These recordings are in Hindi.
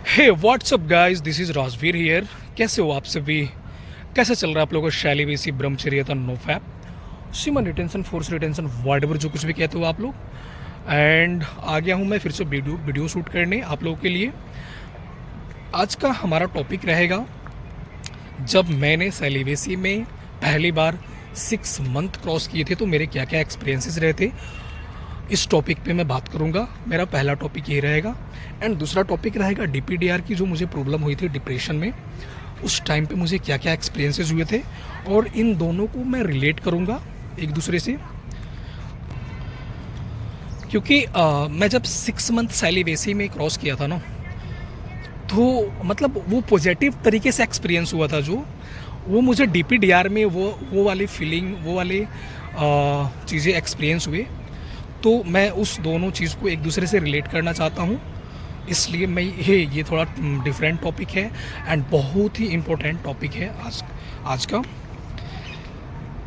Hey WhatsApp guys, this is Rajveer here. कैसे हो आप सभी? कैसे चल रहा है आप लोगों का शैली वेसी ब्रह्मचर्य no fap semen retention force retention word जो कुछ भी कहते हो आप लोग। एंड आ गया हूँ मैं फिर से वीडियो शूट करने आप लोगों के लिए। आज का हमारा टॉपिक रहेगा, जब मैंने सेलिवेसी में पहली बार 6 मंथ क्रॉस किए थे तो मेरे क्या क्या एक्सपीरियंसेस रहे थे। इस टॉपिक पे मैं बात करूंगा। मेरा पहला टॉपिक ये रहेगा। एंड दूसरा टॉपिक रहेगा DPDR की जो मुझे प्रॉब्लम हुई थी डिप्रेशन में, उस टाइम पे मुझे क्या क्या एक्सपीरियंसेस हुए थे, और इन दोनों को मैं रिलेट करूंगा एक दूसरे से। क्योंकि मैं जब 6 मंथ सेलिवेसी में क्रॉस किया था ना, तो मतलब वो पॉजिटिव तरीके से एक्सपीरियंस हुआ था। जो वो मुझे DPDR में वो वाली फीलिंग, वो वाले चीज़ें एक्सपीरियंस हुए, तो मैं उस दोनों चीज़ को एक दूसरे से रिलेट करना चाहता हूँ। इसलिए मैं ये थोड़ा डिफरेंट टॉपिक है एंड बहुत ही इम्पोर्टेंट टॉपिक है आज का।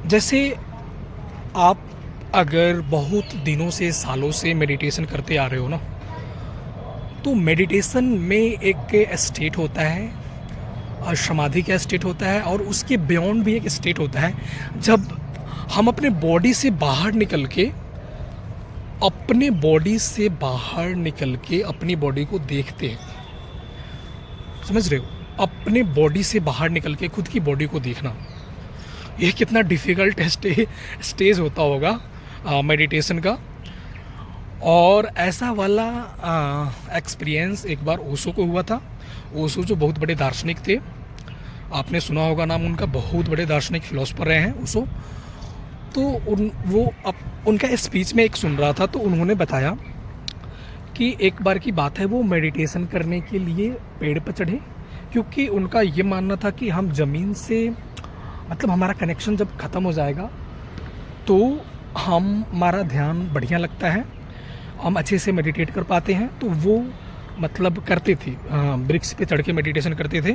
जैसे आप अगर बहुत दिनों से सालों से मेडिटेशन करते आ रहे हो ना, तो मेडिटेशन में एक स्टेट होता है और समाधि का स्टेट होता है, और उसके बियॉन्ड भी एक स्टेट होता है जब हम अपने बॉडी से बाहर निकल के अपनी बॉडी को देखते हैं। समझ रहे हो? अपने बॉडी से बाहर निकल के खुद की बॉडी को देखना, ये कितना डिफ़िकल्ट स्टेज होता होगा मेडिटेशन का। और ऐसा वाला एक्सपीरियंस एक बार ओशो को हुआ था। ओशो जो बहुत बड़े दार्शनिक थे, आपने सुना होगा नाम उनका, बहुत बड़े दार्शनिक फिलोसफर रहे हैं ओशो। तो उनका स्पीच में एक सुन रहा था, तो उन्होंने बताया कि एक बार की बात है, वो मेडिटेशन करने के लिए पेड़ पर चढ़े, क्योंकि उनका ये मानना था कि हम ज़मीन से मतलब हमारा कनेक्शन जब ख़त्म हो जाएगा तो हमारा ध्यान बढ़िया लगता है, हम अच्छे से मेडिटेट कर पाते हैं। तो वो मतलब करते थे, वृक्ष पे चढ़ के मेडिटेशन करते थे।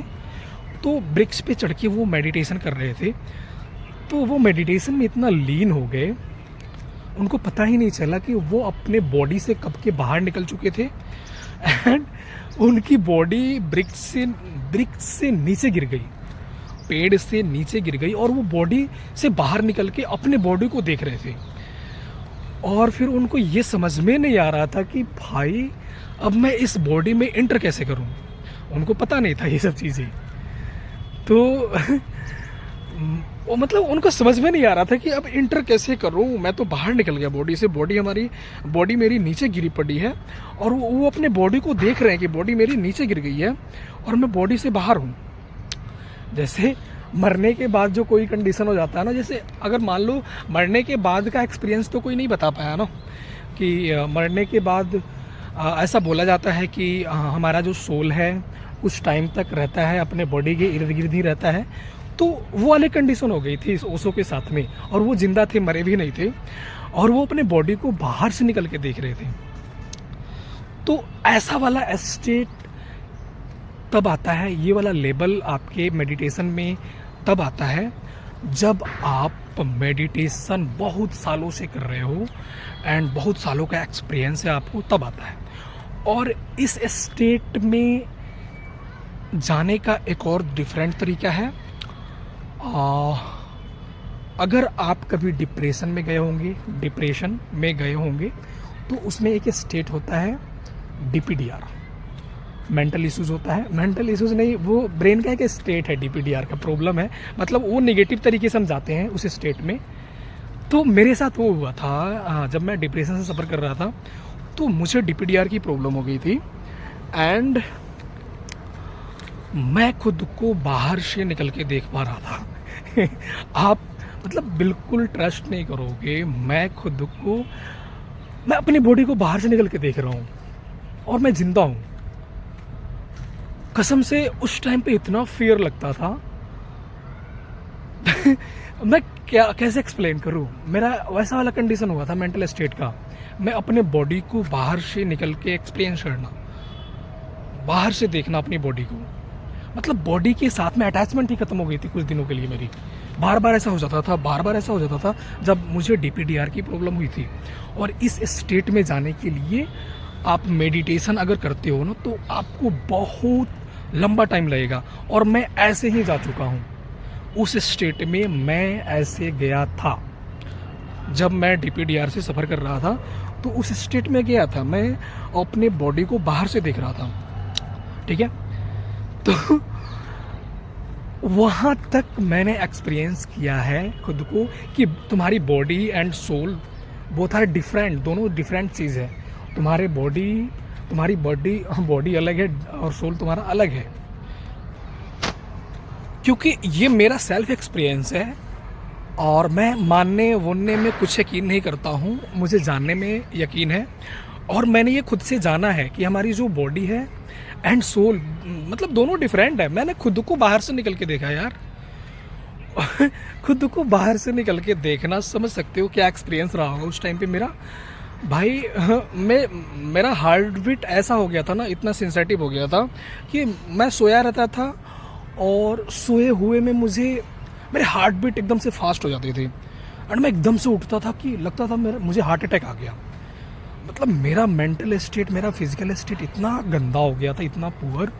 तो वृक्ष पे चढ़ के वो मेडिटेशन कर रहे थे, तो वो मेडिटेशन में इतना लीन हो गए, उनको पता ही नहीं चला कि वो अपने बॉडी से कब के बाहर निकल चुके थे। एंड उनकी बॉडी वृक्ष से नीचे गिर गई, पेड़ से नीचे गिर गई, और वो बॉडी से बाहर निकल के अपने बॉडी को देख रहे थे। और फिर उनको ये समझ में नहीं आ रहा था कि भाई अब मैं इस बॉडी में एंटर कैसे करूं। उनको पता नहीं था ये सब चीज़ें। तो वो मतलब उनको समझ में नहीं आ रहा था कि अब इंटर कैसे करूं, मैं तो बाहर निकल गया बॉडी से, बॉडी मेरी नीचे गिरी पड़ी है, और वो अपने बॉडी को देख रहे हैं कि बॉडी मेरी नीचे गिर गई है और मैं बॉडी से बाहर हूं। जैसे मरने के बाद जो कोई कंडीशन हो जाता है ना, जैसे अगर मान लो मरने के बाद का एक्सपीरियंस तो कोई नहीं बता पाया ना, कि मरने के बाद ऐसा बोला जाता है कि हमारा जो सोल है कुछ टाइम तक रहता है, अपने बॉडी के इर्द गिर्द ही रहता है। तो वो वाली कंडीशन हो गई थी इस ओशो के साथ में, और वो जिंदा थे, मरे भी नहीं थे, और वो अपने बॉडी को बाहर से निकल के देख रहे थे। तो ऐसा वाला स्टेट तब आता है, ये वाला लेवल आपके मेडिटेशन में तब आता है जब आप मेडिटेशन बहुत सालों से कर रहे हो एंड बहुत सालों का एक्सपीरियंस है आपको, तब आता है। और इस स्टेट में जाने का एक और डिफरेंट तरीका है। अगर आप कभी डिप्रेशन में गए होंगे तो उसमें एक स्टेट होता है DPDR, मेंटल इश्यूज होता है। मेंटल इश्यूज नहीं, वो ब्रेन का एक स्टेट है, DPDR का प्रॉब्लम है, मतलब वो नेगेटिव तरीके से हम जाते हैं उस स्टेट में। तो मेरे साथ वो हुआ था, जब मैं डिप्रेशन से सफ़र कर रहा था तो मुझे DPDR की प्रॉब्लम हो गई थी, एंड मैं खुद को बाहर से निकल के देख पा रहा था। आप मतलब बिल्कुल ट्रस्ट नहीं करोगे, मैं अपनी बॉडी को बाहर से निकल के देख रहा हूँ और मैं जिंदा हूँ। कसम से उस टाइम पे इतना फियर लगता था। मैं कैसे एक्सप्लेन करूँ, मेरा वैसा वाला कंडीशन हुआ था मेंटल स्टेट का। मैं अपने बॉडी को बाहर से निकल के एक्सपीरियंस करना, बाहर से देखना अपनी बॉडी को, मतलब बॉडी के साथ में अटैचमेंट ही खत्म हो गई थी कुछ दिनों के लिए मेरी। बार बार ऐसा हो जाता था जब मुझे DPDR की प्रॉब्लम हुई थी। और इस स्टेट में जाने के लिए आप मेडिटेशन अगर करते हो ना तो आपको बहुत लंबा टाइम लगेगा, और मैं ऐसे ही जा चुका हूँ। उस स्टेट में मैं ऐसे गया था जब मैं DPDR से सफ़र कर रहा था, तो उस स्टेट में गया था मैं, अपने बॉडी को बाहर से देख रहा था, ठीक है। तो वहाँ तक मैंने एक्सपीरियंस किया है खुद को कि तुम्हारी body and soul both are different, दोनों डिफरेंट चीज़ है। तुम्हारी बॉडी अलग है और सोल तुम्हारा अलग है, क्योंकि ये मेरा सेल्फ एक्सपीरियंस है। और मैं मानने वनने में कुछ यकीन नहीं करता हूँ, मुझे जानने में यकीन है। और मैंने ये खुद से जाना है कि हमारी जो बॉडी है एंड सोल, मतलब दोनों डिफरेंट है। मैंने खुद को बाहर से निकल के देखा यार। खुद को बाहर से निकल के देखना, समझ सकते हो क्या एक्सपीरियंस रहा होगा उस टाइम पे मेरा। भाई मेरा हार्ट बीट ऐसा हो गया था ना, इतना सेंसिटिव हो गया था कि मैं सोया रहता था और सोए हुए में मेरे हार्ट बीट एकदम से फास्ट हो जाते थे, एंड मैं एकदम से उठता था कि लगता था मुझे हार्ट अटैक आ गया। मतलब मेरा मेंटल स्टेट, मेरा फिजिकल स्टेट इतना गंदा हो गया था, इतना पुअर।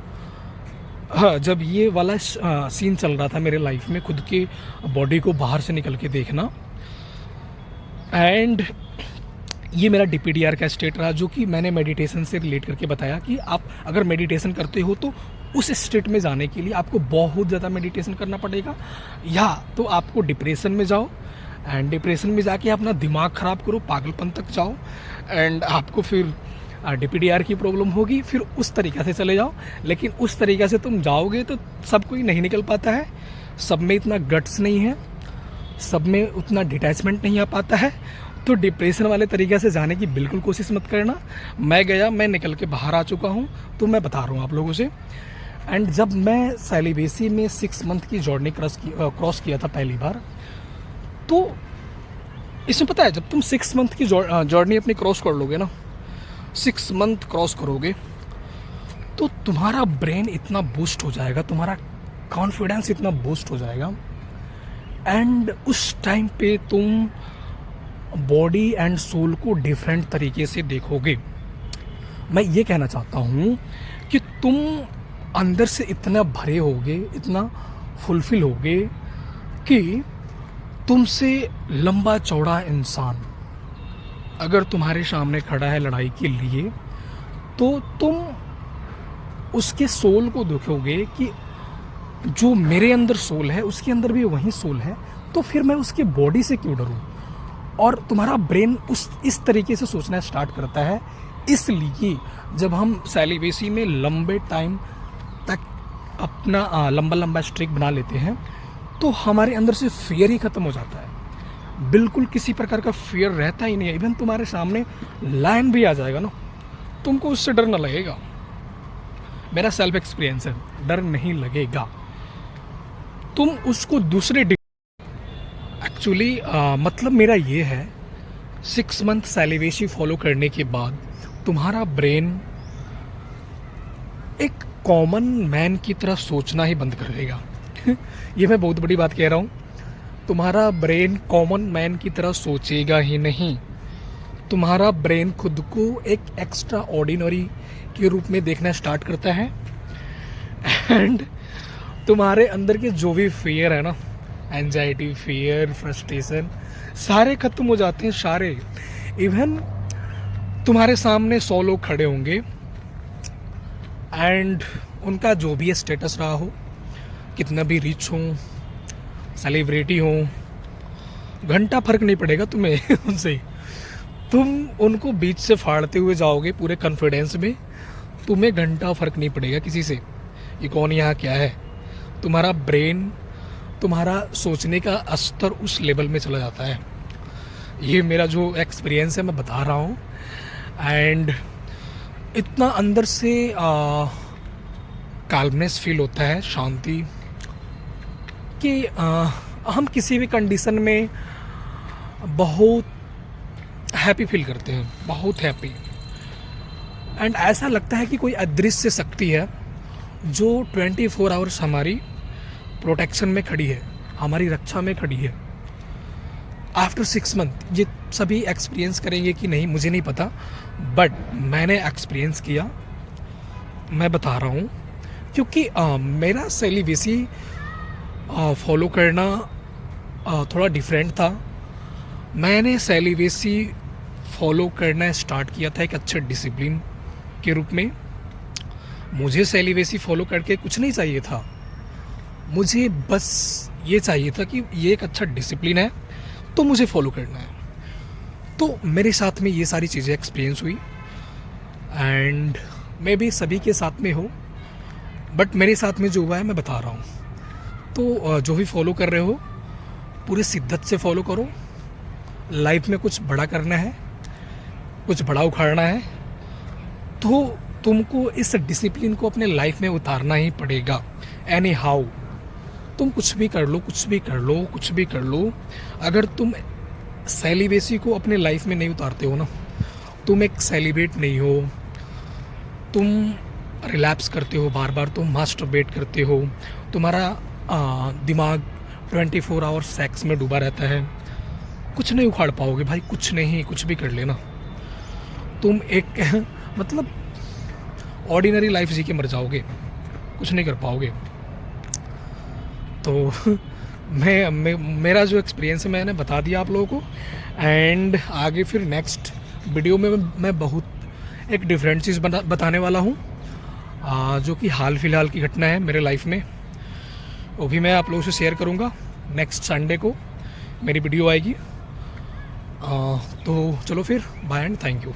हाँ, जब ये वाला सीन चल रहा था मेरे लाइफ में, खुद की बॉडी को बाहर से निकल के देखना, एंड ये मेरा DPDR का स्टेट रहा, जो कि मैंने मेडिटेशन से रिलेट करके बताया कि आप अगर मेडिटेशन करते हो तो उस स्टेट में जाने के लिए आपको बहुत ज़्यादा मेडिटेशन करना पड़ेगा, या तो आपको डिप्रेशन में जाओ, एंड डिप्रेशन में जाके अपना दिमाग ख़राब करो, पागलपन तक जाओ, एंड आपको फिर DPDR की प्रॉब्लम होगी, फिर उस तरीक़े से चले जाओ। लेकिन उस तरीक़े से तुम जाओगे तो सब कोई नहीं निकल पाता है, सब में इतना गट्स नहीं है, सब में उतना डिटैचमेंट नहीं आ पाता है। तो डिप्रेशन वाले तरीक़े से जाने की बिल्कुल कोशिश मत करना। मैं गया, मैं निकल के बाहर आ चुका हूँ, तो मैं बता रहा हूँ आप लोगों से। एंड जब मैं सेलिबेसी में 6 मंथ की जर्नी क्रॉस किया था पहली बार, तो इसमें पता है, जब तुम 6 मंथ की जर्नी अपनी क्रॉस कर लोगे ना, 6 मंथ क्रॉस करोगे, तो तुम्हारा ब्रेन इतना बूस्ट हो जाएगा, तुम्हारा कॉन्फिडेंस इतना बूस्ट हो जाएगा, एंड उस टाइम पे तुम बॉडी एंड सोल को डिफरेंट तरीके से देखोगे। मैं ये कहना चाहता हूँ कि तुम अंदर से इतना भरे होगे, इतना फुलफिल होगे कि तुमसे लंबा चौड़ा इंसान अगर तुम्हारे सामने खड़ा है लड़ाई के लिए, तो तुम उसके सोल को देखोगे कि जो मेरे अंदर सोल है उसके अंदर भी वही सोल है, तो फिर मैं उसके बॉडी से क्यों डरूं। और तुम्हारा ब्रेन इस तरीके से सोचना स्टार्ट करता है। इसलिए जब हम सेलिबेसी में लंबे टाइम तक अपना लंबा स्ट्रिक बना लेते हैं, तो हमारे अंदर से फियर ही ख़त्म हो जाता है। बिल्कुल किसी प्रकार का फियर रहता ही नहीं है। इवन तुम्हारे सामने लायन भी आ जाएगा ना, तुमको उससे डर ना लगेगा। मेरा सेल्फ एक्सपीरियंस है, डर नहीं लगेगा। तुम उसको दूसरे एक्चुअली मतलब मेरा ये है, 6 मंथ सेलिबेसी फॉलो करने के बाद तुम्हारा ब्रेन एक कॉमन मैन की तरह सोचना ही बंद कर देगा। ये मैं बहुत बड़ी बात कह रहा हूँ। तुम्हारा ब्रेन कॉमन मैन की तरह सोचेगा ही नहीं, तुम्हारा ब्रेन खुद को एक एक्स्ट्रा ऑर्डिनरी के रूप में देखना स्टार्ट करता है, एंड तुम्हारे अंदर के जो भी फियर है ना, एंजाइटी, फियर, फ्रस्ट्रेशन, सारे खत्म हो जाते हैं, सारे। इवन तुम्हारे सामने 100 लोग खड़े होंगे, एंड उनका जो भी स्टेटस रहा हो, कितना भी रिच हो, सेलिब्रिटी हो, घंटा फर्क नहीं पड़ेगा तुम्हें उनसे। तुम उनको बीच से फाड़ते हुए जाओगे पूरे कॉन्फिडेंस में, तुम्हें घंटा फर्क नहीं पड़ेगा किसी से, ये कौन यहाँ क्या है। तुम्हारा ब्रेन, तुम्हारा सोचने का स्तर उस लेवल में चला जाता है। ये मेरा जो एक्सपीरियंस है मैं बता रहा हूँ। एंड इतना अंदर से काल्मनेस फील होता है, शांति, कि हम किसी भी कंडीशन में बहुत हैप्पी फील करते हैं, बहुत हैप्पी। एंड ऐसा लगता है कि कोई अदृश्य शक्ति है जो 24 आवर्स हमारी प्रोटेक्शन में खड़ी है, हमारी रक्षा में खड़ी है। आफ्टर 6 मंथ ये सभी एक्सपीरियंस करेंगे कि नहीं मुझे नहीं पता, बट मैंने एक्सपीरियंस किया, मैं बता रहा हूँ। क्योंकि मेरा सेलिबेसी फॉलो करना थोड़ा डिफरेंट था। मैंने सेलिबेसी फॉलो करना स्टार्ट किया था एक अच्छे डिसिप्लिन के रूप में। मुझे सेलिबेसी फॉलो करके कुछ नहीं चाहिए था, मुझे बस ये चाहिए था कि ये एक अच्छा डिसिप्लिन है तो मुझे फॉलो करना है। तो मेरे साथ में ये सारी चीज़ें एक्सपीरियंस हुई, एंड मे बी सभी के साथ में हो, बट मेरे साथ में जो हुआ है मैं बता रहा हूँ। तो जो भी फॉलो कर रहे हो पूरे शिद्दत से फॉलो करो। लाइफ में कुछ बड़ा करना है, कुछ बड़ा उखाड़ना है, तो तुमको इस डिसिप्लिन को अपने लाइफ में उतारना ही पड़ेगा। एनी हाउ तुम कुछ भी कर लो, कुछ भी कर लो, कुछ भी कर लो, अगर तुम सेलिबेसी को अपने लाइफ में नहीं उतारते हो ना, तुम एक सेलिब्रेट नहीं हो, तुम रिलैप्स करते हो बार बार, तुम मास्टरबेट करते हो, तुम्हारा दिमाग 24 आवर सेक्स में डूबा रहता है, कुछ नहीं उखाड़ पाओगे भाई, कुछ नहीं। कुछ भी कर लेना तुम एक मतलब ऑर्डिनरी लाइफ जी के मर जाओगे, कुछ नहीं कर पाओगे। तो मेरा जो एक्सपीरियंस है मैंने बता दिया आप लोगों को। एंड आगे फिर नेक्स्ट वीडियो में मैं बहुत एक डिफरेंट चीज़ बताने वाला हूँ, जो कि हाल फिलहाल की घटना है मेरे लाइफ में, वो भी मैं आप लोगों से शेयर करूँगा। नेक्स्ट संडे को मेरी वीडियो आएगी। तो चलो फिर, बाय एंड थैंक यू।